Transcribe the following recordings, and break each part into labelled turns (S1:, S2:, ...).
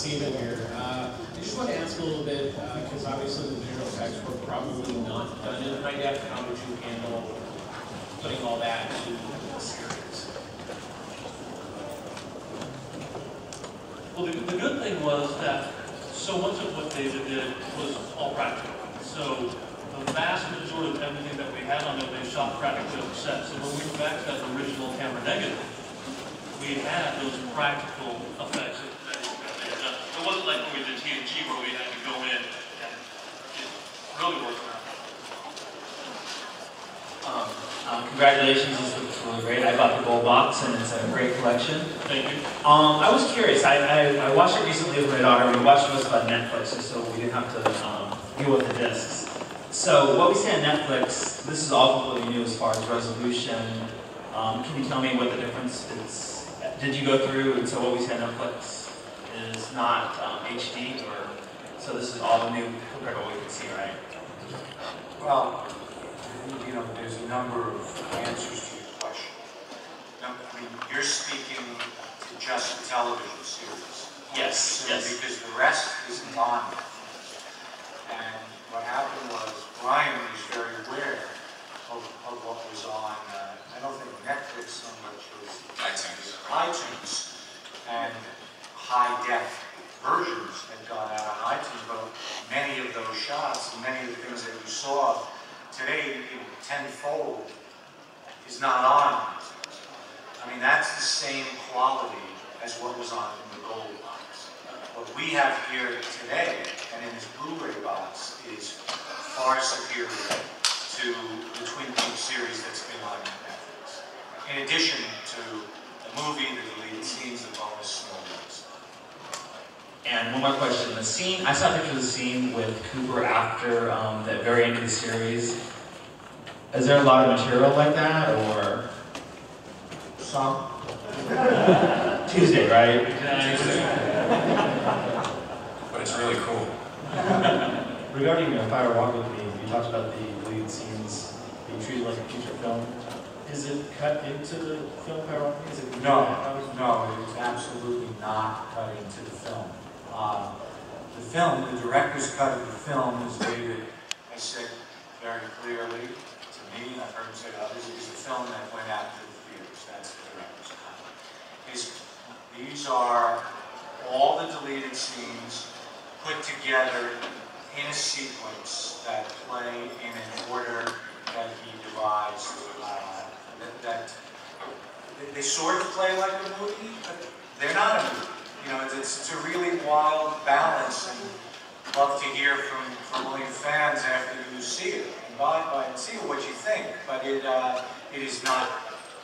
S1: Steven here. I just want to ask a little bit, because obviously the visual effects were probably not done in high def. How would you handle putting all that to the series?
S2: Well, the good thing was that so much of what David did was all practical. So the vast majority of everything that we had on it, they shot practically on set. So when we went back to that original camera negative, we had those practical effects that they had done. It wasn't like when we did TNG where we had to go in and really work around.
S3: Congratulations, this looks really great. I bought the gold box and it's a great collection.
S2: Thank you.
S3: I was curious, I watched it recently with my daughter. We watched most on Netflix, so we didn't have to deal with the discs. So what we see on Netflix, this is all completely new as far as resolution. Can you tell me what the difference is? Did you go through, and so what we see on Netflix is not HD, or so this is all new compared to what we can see, right?
S4: Well, you know, there's a number of answers to your question. Now, I mean, you're speaking to just the television series.
S3: Yes,
S4: so
S3: yes.
S4: Because the rest isn't on. And what happened was Brian was very aware of what was on, I don't think Netflix so much as iTunes, and high-def versions had gone out on iTunes, but many of those shots and many of the things that you saw today, you know, tenfold, is not on iTunes. I mean, that's the same quality as what was on in the gold box. What we have here today, and in this Blu-ray box, is far superior to the Twin Peaks series that's been on Netflix. In addition to the movie, the deleted scenes, the bonus movies.
S3: And one more question. The scene, I saw a picture of the scene with Cooper after the very end of the series. Is there a lot of material like that, or?
S4: Some.
S3: Tuesday, right?
S5: Tuesday. But it's really cool.
S6: Regarding Fire Walk With Me, you talked about the deleted scenes being treated like a feature film. Is it cut into the film Fire Walk With Me? Is it
S4: No, it is absolutely not cut into the film. The film, the director's cut of the film, as David has said very clearly to me, and I've heard him say to others, is the film that went out to the theaters. That's the director's cut. These are all the deleted scenes put together in a sequence that play in an order that he devised. They sort of play like a movie, but they're not a movie. You know, it's a really wild balance, and love to hear from all your fans after you see it. And buy and see what you think, but it is not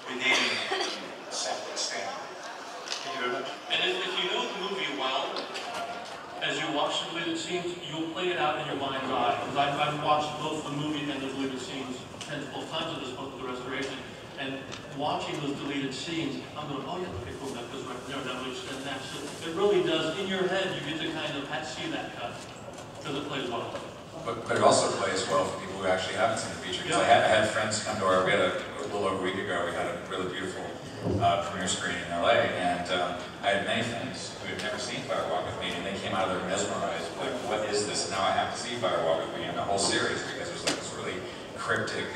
S4: within a separate standard.
S2: Thank you very much. And if you know the movie well, as you watch the deleted scenes, you'll play it out in your mind's eye. Because I've watched both the movie and the deleted scenes tens of times at this point with the restoration. And watching those deleted scenes, I'm going, oh yeah, okay, cool, that goes right there, that would extend that. So it really does, in your head, you get to kind of see that cut, because it plays well.
S5: But it also plays well for people who actually haven't seen the feature. Because I had friends come to we had a little over a week ago, we had a really beautiful premiere screening in LA, and I had many friends who had never seen Fire Walk With Me, and they came out of there mesmerized, like, what is this? And now I have to see Fire Walk With Me and the whole series, because there's like this really cryptic,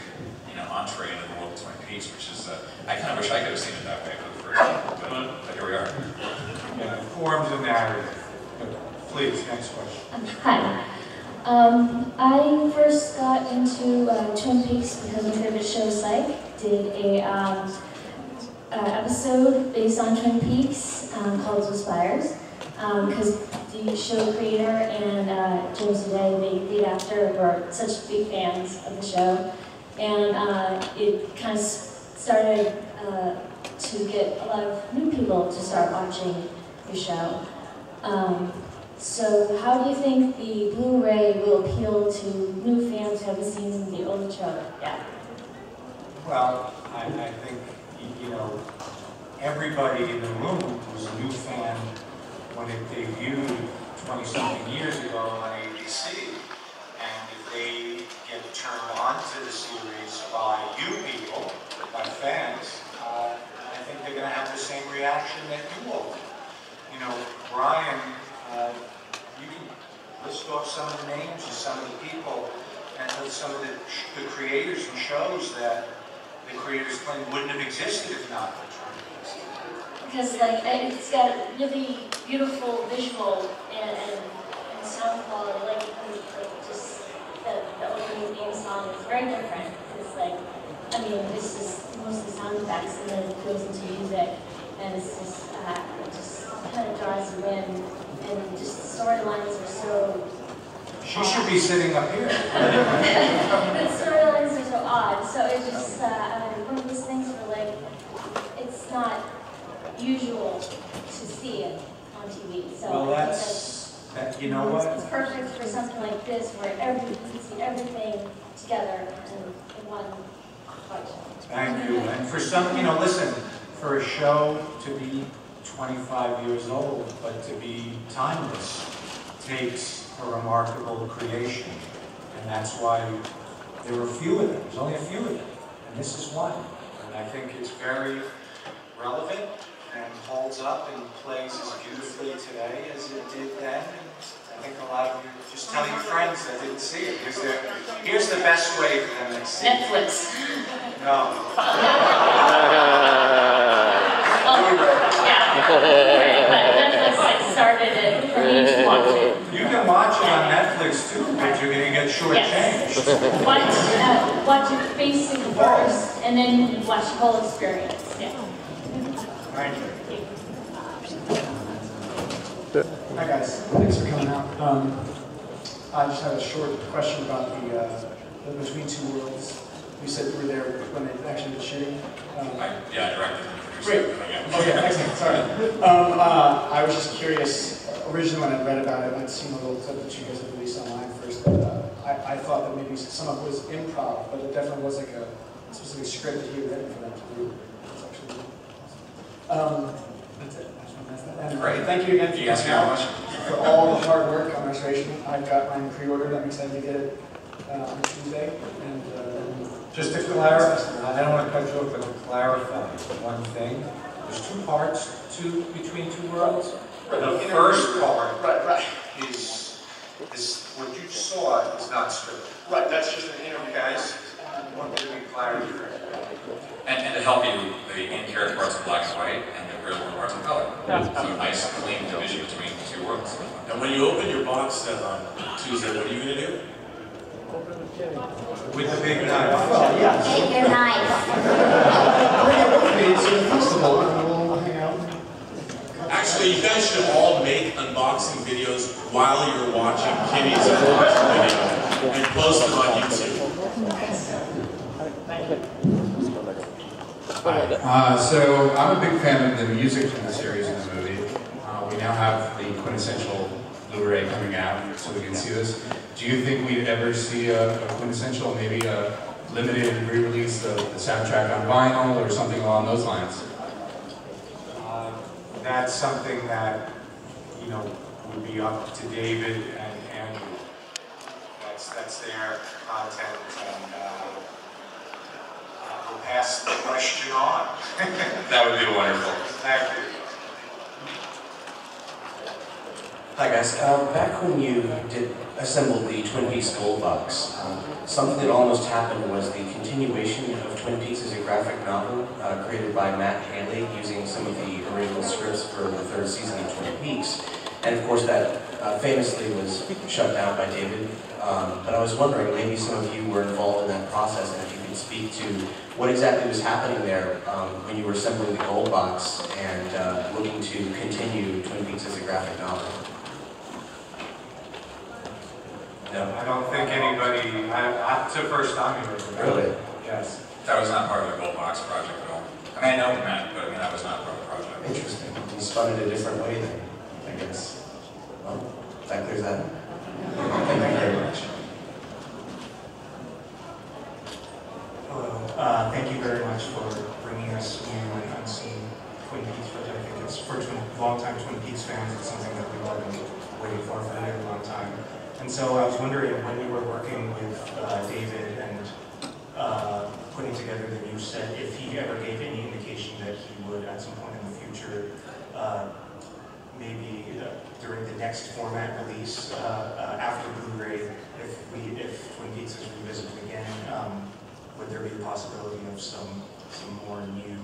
S5: entree into the world of Twin Peaks, which is, I kind of wish I could have seen it that way for the first time, but here we are.
S4: Yeah, it forms a narrative. Please, next question.
S7: Hi. I first got into Twin Peaks because my favorite show, Psych, did a episode based on Twin Peaks called The Spires, because the show creator and James Today, the lead actor, were such big fans of the show. And it kind of started to get a lot of new people to start watching the show. So how do you think the Blu-ray will appeal to new fans who haven't seen the old show yet?
S4: Well, I think, you know, everybody in the room was a new fan when it debuted 20-something years ago on ABC. And if they get turned on to the series by you people, by fans, I think they're going to have the same reaction that you all did. You know, Brian You can list off some of the names of some of the people and some of the creators and shows that the creators claim wouldn't have existed if not for Twin Peaks.
S7: Because like it's got really beautiful visual and sound quality, like just the opening theme song is very different. It's like, I mean, it's just mostly sound effects and then it goes into music, and it's just it just kind of draws you in, and just the storylines are so.
S4: She should be sitting up here.
S7: The storylines are so odd, so it's just one of those things where like it's not usual to see it on TV. So
S4: Well,
S7: I think
S4: that's, you know what?
S7: it's perfect for something like this where you can see everything together in one watch.
S4: Thank you. And for some, listen, for a show to be 25 years old, but to be timeless, takes a remarkable creation. And that's why there were few of them. There's only a few of them. And this is one. And I think it's very relevant and holds up and plays as beautifully today as it did then. And I think a lot of you, just tell your friends that didn't see it. Here's the best way for them to see it.
S7: Netflix.
S4: No.
S7: Netflix started it for me to watch it.
S4: You can watch it on Netflix too, but you're going to get shortchanged.
S7: Yes. Watch it basic first, and then watch the whole experience. Yeah.
S4: Thank you.
S8: Hi guys, thanks for coming out. I just had a short question about the Between Two Worlds. You said you were there when they actually did shooting.
S5: I directed and produced
S8: Great.
S5: it. Yeah.
S8: Oh yeah, excellent. Sorry. I was just curious. Originally, when I read about it, I'd seen a little clip that you guys had released online first, but I thought that maybe some of it was improv, but it definitely was like a specific script that you had written for them to do. It's actually awesome. That's it. I just want to ask that. And
S5: Great.
S8: thank you again for
S5: You guys
S8: coming
S5: very
S8: out,
S5: much.
S8: for all the hard work on restoration. I've got mine pre-ordered. I'm excited to get it on Tuesday. And
S4: Just to clarify, I don't want to cut you off, but to clarify one thing, there's two parts to Between Two Worlds. The first part is what you saw is not scripted.
S8: right, that's just an interview.
S4: Guys, I want there to be clarity for it.
S5: And to help you, the in-character parts are black and white, and the real world parts are color. So a nice, clean division between the two worlds.
S9: And when you open your box set on Tuesday, what are you going to do?
S4: With the big knife.
S8: Well, yeah.
S7: Take your knife.
S8: Bring it with me to the festival and we'll hang out.
S9: Actually, you guys should all make unboxing videos while you're watching Kitty's unboxing video and post them on YouTube.
S10: So I'm a big fan of the music from the series and the movie. We now have the quintessential Blu-ray coming out, so we can see this. Do you think we'd ever see a quintessential, maybe a limited re-release of the soundtrack on vinyl or something along those lines?
S4: That's something that, would be up to David and Andrew. That's their content, and we'll pass the question on.
S5: That would be wonderful.
S4: Thank you.
S11: Hi guys, back when you did assemble the Twin Peaks Gold Box, something that almost happened was the continuation of Twin Peaks as a graphic novel created by Matt Haley using some of the original scripts for the third season of Twin Peaks. And of course that famously was shut down by David. But I was wondering, maybe some of you were involved in that process, and if you could speak to what exactly was happening there when you were assembling the Gold Box and looking to continue Twin Peaks as a graphic novel. No.
S4: I don't think anybody, it's the first time you were
S11: Really?
S4: Yes.
S5: That was not part of the Gold Box project at all. I mean, I know Matt, but that was not part of the project.
S11: Interesting. You spun it a different way then, I guess. Well, that clears that up. Thank you very much.
S12: Hello. Thank you very much for bringing us new and unseen Twin Peaks footage. I think it's, for long-time Twin Peaks fans, it's something that we've all been waiting for a very long time. And so I was wondering, when you were working with David and putting together the new set, if he ever gave any indication that he would, at some point in the future, maybe during the next next format release after Blu-ray, if Twin Peaks is revisited again, would there be a possibility of some more new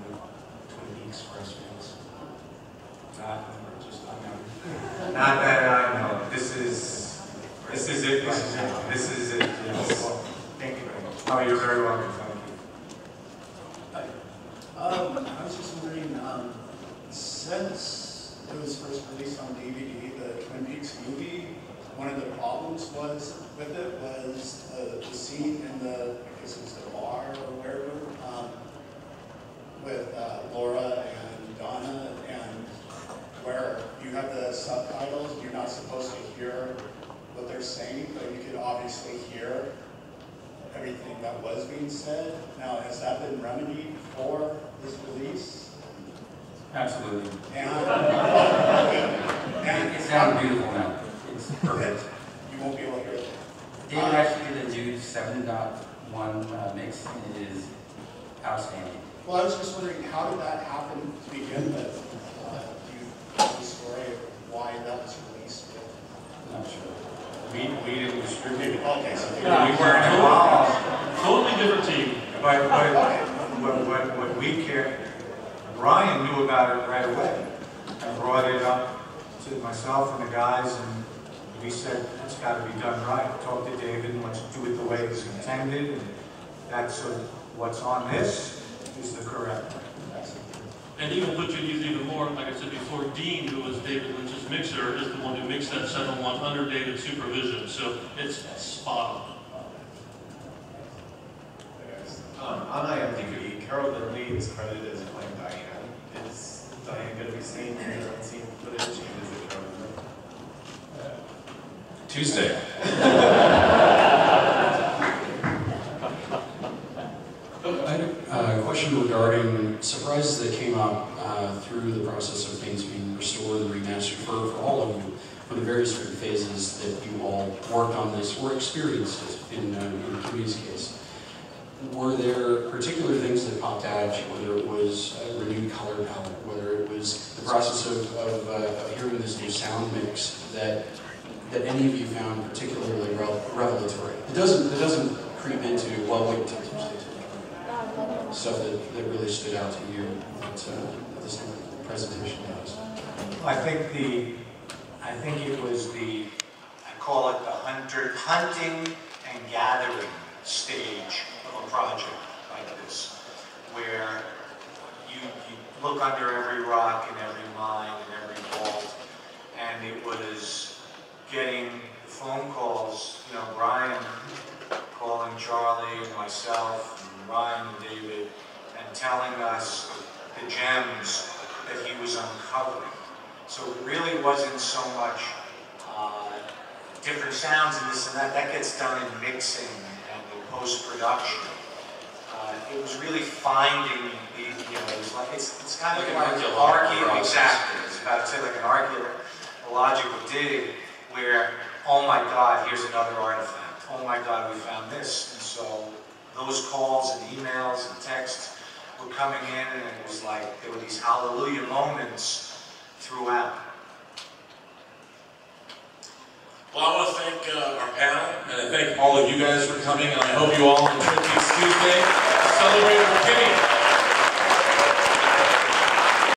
S12: Twin Peaks for us fans?
S4: Not that I know. This is it. This is it. Yes.
S12: Thank you very much.
S4: Oh, you're very welcome. Thank you.
S8: I was just wondering, since it was first released on DVD, the Twin Peaks movie, one of the problems with it was the scene in the, I guess it was the bar or wherever, with Laura and Donna, and where you have the subtitles, and you're not supposed to hear what they're saying, but you could obviously hear everything that was being said. Now, has that been remedied for this release?
S10: Absolutely.
S8: And
S10: It sounds beautiful now. It's perfect.
S8: you won't be able to hear it.
S10: David actually did a new 7.1 mix, and it is outstanding.
S8: Well, I was just wondering, how did that happen to begin with? Do you know the story of why that was released?
S10: Not sure.
S4: We didn't distribute it.
S8: Okay, so
S4: We weren't involved.
S2: Totally different team.
S4: But what we care, Brian knew about it right away and brought it up to myself and the guys, and we said it's got to be done right. Talk to David and let's do it the way it's intended. And that's what's on this is the correct way.
S2: And even put you even more, like I said before, Dean, who was David Lynch's mixer, is the one who mixed that 7.1 under David's supervision. So it's spot on.
S13: On IMDb, Carol Lindley is credited as playing Diane. Is Diane going to be seen in her unseen footage, and is it Carol Lindley?
S5: Tuesday.
S14: I had a question regarding surprises that came up through the process of things being restored and remastered for all of you, for the various different phases that you all worked on this or experienced it in Kimmy's case. Were there particular things that popped out, whether it was a renewed color palette, whether it was the process of hearing this new sound mix that any of you found particularly revelatory? It doesn't creep into, well, wait until Tuesday. Stuff that really stood out to you that this presentation does.
S4: I think it was I call it the hunting and gathering stage of a project like this, where you look under every rock and every mine and every vault, and it was getting phone calls, Brian calling Charlie and myself, and Ryan and David, and telling us the gems that he was uncovering. So it really wasn't so much different sounds and this and that. That gets done in mixing and in post-production. It was really finding it's kind of like exactly. I was about to say like an archaeological dig where, oh my God, here's another artifact. Oh my God, we found this. And so those calls and emails and texts were coming in, and it was like there were these hallelujah moments throughout.
S9: Well, I want to thank our panel, and I thank all of you guys for coming, and I hope you all on Twin Peaks Tuesday celebrate our Kimmy.